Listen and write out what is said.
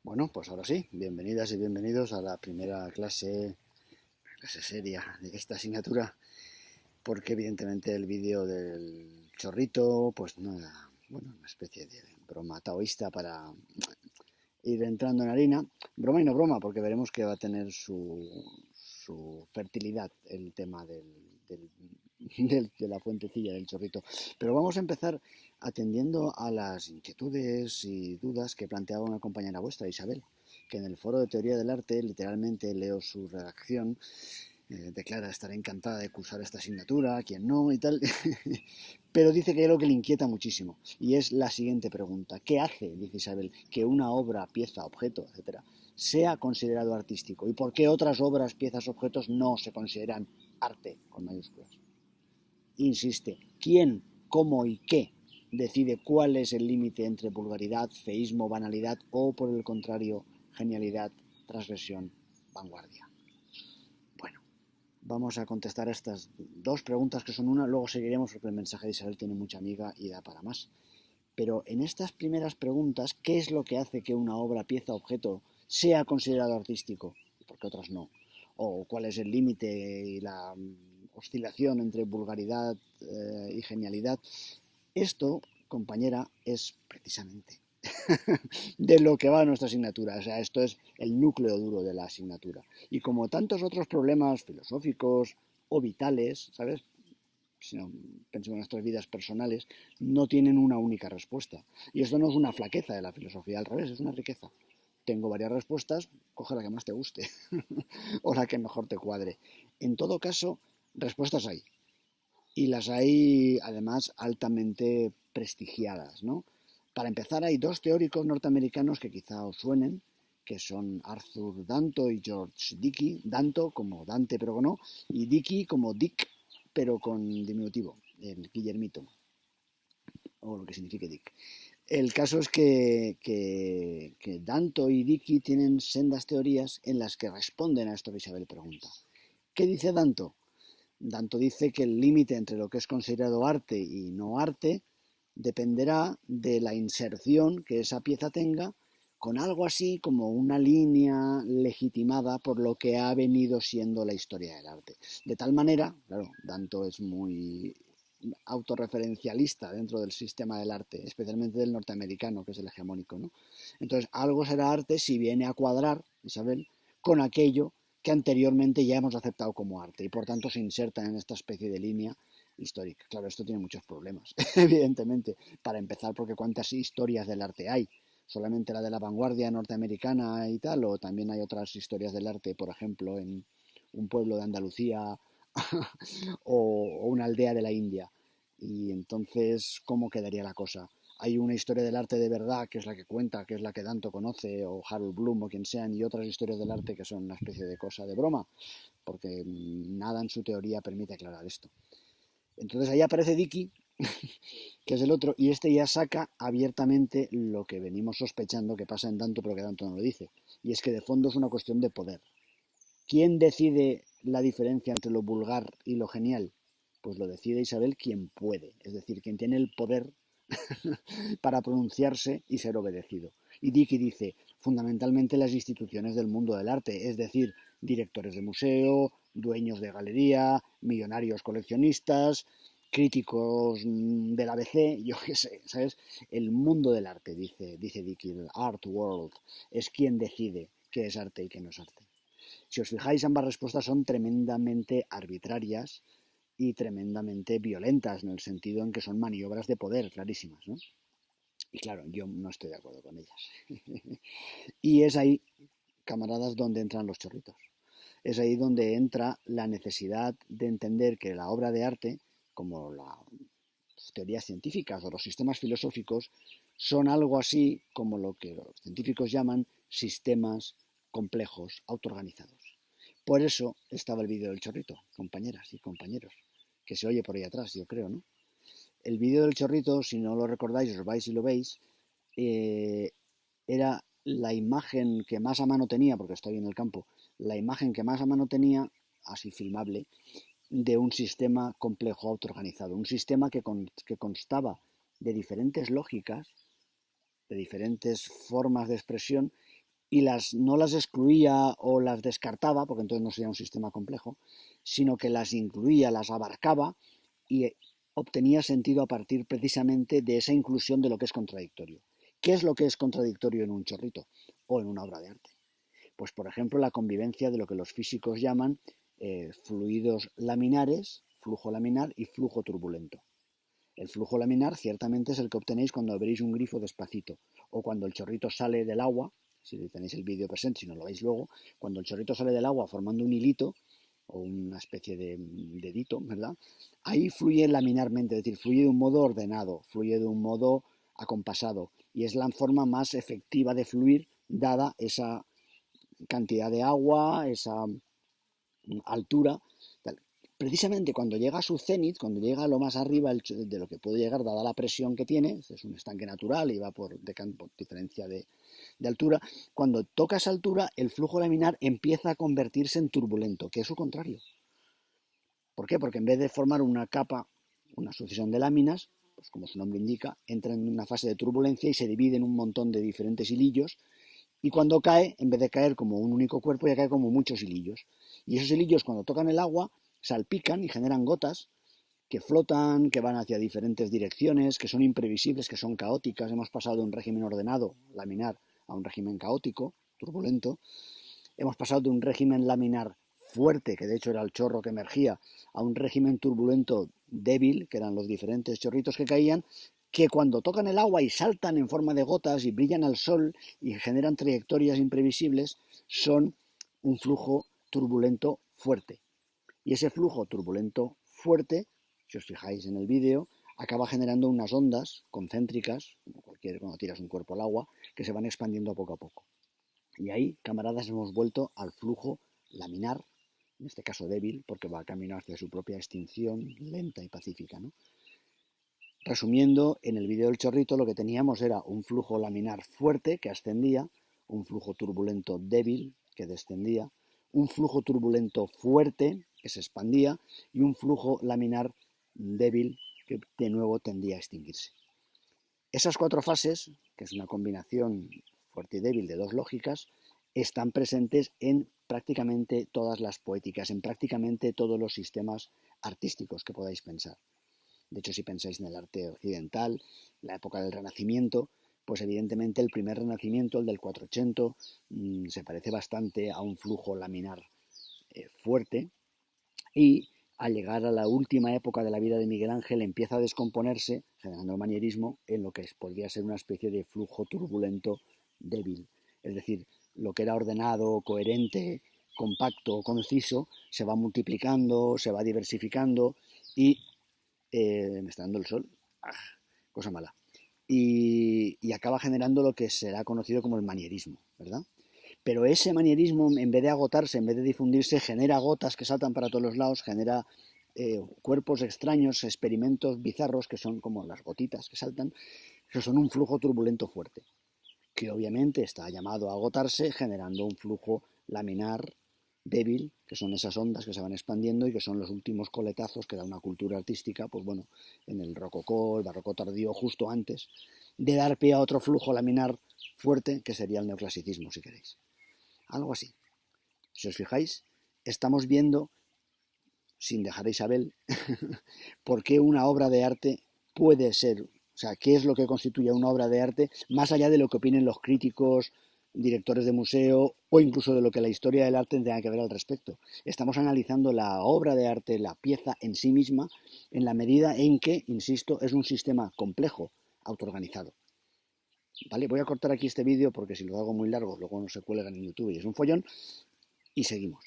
Bueno, pues ahora sí, bienvenidas y bienvenidos a la primera clase seria de esta asignatura, porque evidentemente el vídeo del chorrito, pues no era, bueno, una especie de broma taoísta para ir entrando en harina. Broma y no broma, porque veremos que va a tener su fertilidad el tema de la fuentecilla del chorrito. Pero vamos a empezar atendiendo a las inquietudes y dudas que planteaba una compañera vuestra, Isabel, que en el foro de teoría del arte, literalmente leo su redacción, declara estar encantada de cursar esta asignatura, quien no y tal, pero dice que hay algo que le inquieta muchísimo, y es la siguiente pregunta. ¿Qué hace, dice Isabel, que una obra, pieza, objeto, etcétera, sea considerado artístico? ¿Y por qué otras obras, piezas, objetos no se consideran arte, con mayúsculas? Insiste, ¿quién, cómo y qué decide cuál es el límite entre vulgaridad, feísmo, banalidad o, por el contrario, genialidad, transgresión, vanguardia? Bueno, vamos a contestar a estas dos preguntas que son una, luego seguiremos porque el mensaje de Isabel tiene mucha amiga y da para más. Pero en estas primeras preguntas, ¿qué es lo que hace que una obra, pieza, objeto sea considerado artístico y por qué otras no? ¿O cuál es el límite y la oscilación entre vulgaridad y genialidad? Esto, compañera, es precisamente de lo que va a nuestra asignatura. O sea, esto es el núcleo duro de la asignatura. Y como tantos otros problemas filosóficos o vitales, ¿sabes? Si no pensemos en nuestras vidas personales, no tienen una única respuesta. Y esto no es una flaqueza de la filosofía, al revés, es una riqueza. Tengo varias respuestas, coge la que más te guste o la que mejor te cuadre. En todo caso, respuestas hay. Y las hay, además, altamente prestigiadas, ¿no? Para empezar, hay dos teóricos norteamericanos que quizá os suenen, que son Arthur Danto y George Dickey. Danto como Dante, pero no, y Dickey como Dick, pero con diminutivo, el Guillermito, o lo que signifique Dick. El caso es que Danto y Dickey tienen sendas teorías en las que responden a esto que Isabel pregunta. ¿Qué dice Danto? Danto dice que el límite entre lo que es considerado arte y no arte dependerá de la inserción que esa pieza tenga con algo así como una línea legitimada por lo que ha venido siendo la historia del arte. De tal manera, claro, Danto es muy autorreferencialista dentro del sistema del arte, especialmente del norteamericano, que es el hegemónico, ¿no? Entonces, algo será arte si viene a cuadrar, Isabel, con aquello que anteriormente ya hemos aceptado como arte y por tanto se inserta en esta especie de línea histórica. Claro, esto tiene muchos problemas, evidentemente, para empezar, porque cuántas historias del arte hay, solamente la de la vanguardia norteamericana y tal, o también hay otras historias del arte, por ejemplo, en un pueblo de Andalucía o una aldea de la India. Y entonces, ¿cómo quedaría la cosa? Hay una historia del arte de verdad, que es la que cuenta, que es la que Danto conoce, o Harold Bloom, o quien sean, y otras historias del arte que son una especie de cosa de broma, porque nada en su teoría permite aclarar esto. Entonces ahí aparece Dickey, que es el otro, y este ya saca abiertamente lo que venimos sospechando que pasa en Danto, pero que Danto no lo dice, y es que de fondo es una cuestión de poder. ¿Quién decide la diferencia entre lo vulgar y lo genial? Pues lo decide Isabel quien puede, es decir, quien tiene el poder para pronunciarse y ser obedecido. Y Dickey dice, fundamentalmente las instituciones del mundo del arte, es decir, directores de museo, dueños de galería, millonarios coleccionistas, críticos del ABC, yo qué sé, ¿sabes? El mundo del arte, dice Dickey, el art world, es quien decide qué es arte y qué no es arte. Si os fijáis, ambas respuestas son tremendamente arbitrarias y tremendamente violentas, en el sentido en que son maniobras de poder clarísimas, ¿no? Y claro, yo no estoy de acuerdo con ellas. Y es ahí, camaradas, donde entran los chorritos. Es ahí donde entra la necesidad de entender que la obra de arte, como las teorías científicas o los sistemas filosóficos, son algo así como lo que los científicos llaman sistemas complejos autoorganizados. Por eso estaba el vídeo del chorrito, compañeras y compañeros, que se oye por ahí atrás, yo creo, ¿no? El vídeo del chorrito, si no lo recordáis, os vais y lo veis, eh, era la imagen que más a mano tenía, porque estoy en el campo, la imagen que más a mano tenía, así filmable, de un sistema complejo autoorganizado, un sistema que constaba de diferentes lógicas, de diferentes formas de expresión y no las excluía o las descartaba, porque entonces no sería un sistema complejo, sino que las incluía, las abarcaba y obtenía sentido a partir precisamente de esa inclusión de lo que es contradictorio. ¿Qué es lo que es contradictorio en un chorrito o en una obra de arte? Pues, por ejemplo, la convivencia de lo que los físicos llaman fluidos laminares, flujo laminar y flujo turbulento. El flujo laminar ciertamente es el que obtenéis cuando abrís un grifo despacito o cuando el chorrito sale del agua, si tenéis el vídeo presente, si no lo veis luego, cuando el chorrito sale del agua formando un hilito o una especie de dedito, ¿verdad? Ahí fluye laminarmente, es decir, fluye de un modo ordenado, fluye de un modo acompasado y es la forma más efectiva de fluir dada esa cantidad de agua, esa altura. Precisamente cuando llega a su cenit, cuando llega a lo más arriba de lo que puede llegar, dada la presión que tiene, es un estanque natural y va por diferencia de altura, cuando toca esa altura, el flujo laminar empieza a convertirse en turbulento, que es su contrario. ¿Por qué? Porque en vez de formar una capa, una sucesión de láminas, pues como su nombre indica, entra en una fase de turbulencia y se divide en un montón de diferentes hilillos, y cuando cae, en vez de caer como un único cuerpo, ya cae como muchos hilillos. Y esos hilillos, cuando tocan el agua, salpican y generan gotas que flotan, que van hacia diferentes direcciones, que son imprevisibles, que son caóticas. Hemos pasado de un régimen ordenado, laminar, a un régimen caótico, turbulento. Hemos pasado de un régimen laminar fuerte, que de hecho era el chorro que emergía, a un régimen turbulento débil, que eran los diferentes chorritos que caían, que cuando tocan el agua y saltan en forma de gotas y brillan al sol y generan trayectorias imprevisibles, son un flujo turbulento fuerte. Y ese flujo turbulento fuerte, si os fijáis en el vídeo, acaba generando unas ondas concéntricas, como cuando tiras un cuerpo al agua, que se van expandiendo poco a poco. Y ahí, camaradas, hemos vuelto al flujo laminar, en este caso débil, porque va camino hacia su propia extinción lenta y pacífica, ¿no? Resumiendo, en el vídeo del chorrito lo que teníamos era un flujo laminar fuerte que ascendía, un flujo turbulento débil que descendía, un flujo turbulento fuerte que se expandía y un flujo laminar débil que de nuevo tendía a extinguirse. Esas cuatro fases, que es una combinación fuerte y débil de dos lógicas, están presentes en prácticamente todas las poéticas, en prácticamente todos los sistemas artísticos que podáis pensar. De hecho, si pensáis en el arte occidental, la época del Renacimiento, pues evidentemente el primer Renacimiento, el del 480, se parece bastante a un flujo laminar fuerte, y al llegar a la última época de la vida de Miguel Ángel empieza a descomponerse, generando el manierismo, en lo que podría ser una especie de flujo turbulento débil. Es decir, lo que era ordenado, coherente, compacto, conciso, se va multiplicando, se va diversificando y me está dando el sol, cosa mala, y acaba generando lo que será conocido como el manierismo, ¿verdad? Pero ese manierismo, en vez de agotarse, en vez de difundirse, genera gotas que saltan para todos los lados, genera cuerpos extraños, experimentos bizarros, que son como las gotitas que saltan, que son un flujo turbulento fuerte, que obviamente está llamado a agotarse, generando un flujo laminar débil, que son esas ondas que se van expandiendo y que son los últimos coletazos que da una cultura artística, pues bueno, en el rococó, el barroco tardío, justo antes de dar pie a otro flujo laminar fuerte, que sería el neoclasicismo, si queréis. Algo así. Si os fijáis, estamos viendo, sin dejar a Isabel, por qué una obra de arte puede ser, o sea, qué es lo que constituye una obra de arte, más allá de lo que opinen los críticos, directores de museo o incluso de lo que la historia del arte tenga que ver al respecto. Estamos analizando la obra de arte, la pieza en sí misma, en la medida en que, insisto, es un sistema complejo, autoorganizado. ¿Vale? Voy a cortar aquí este vídeo porque si lo hago muy largo luego no se cuelga en YouTube y es un follón y seguimos.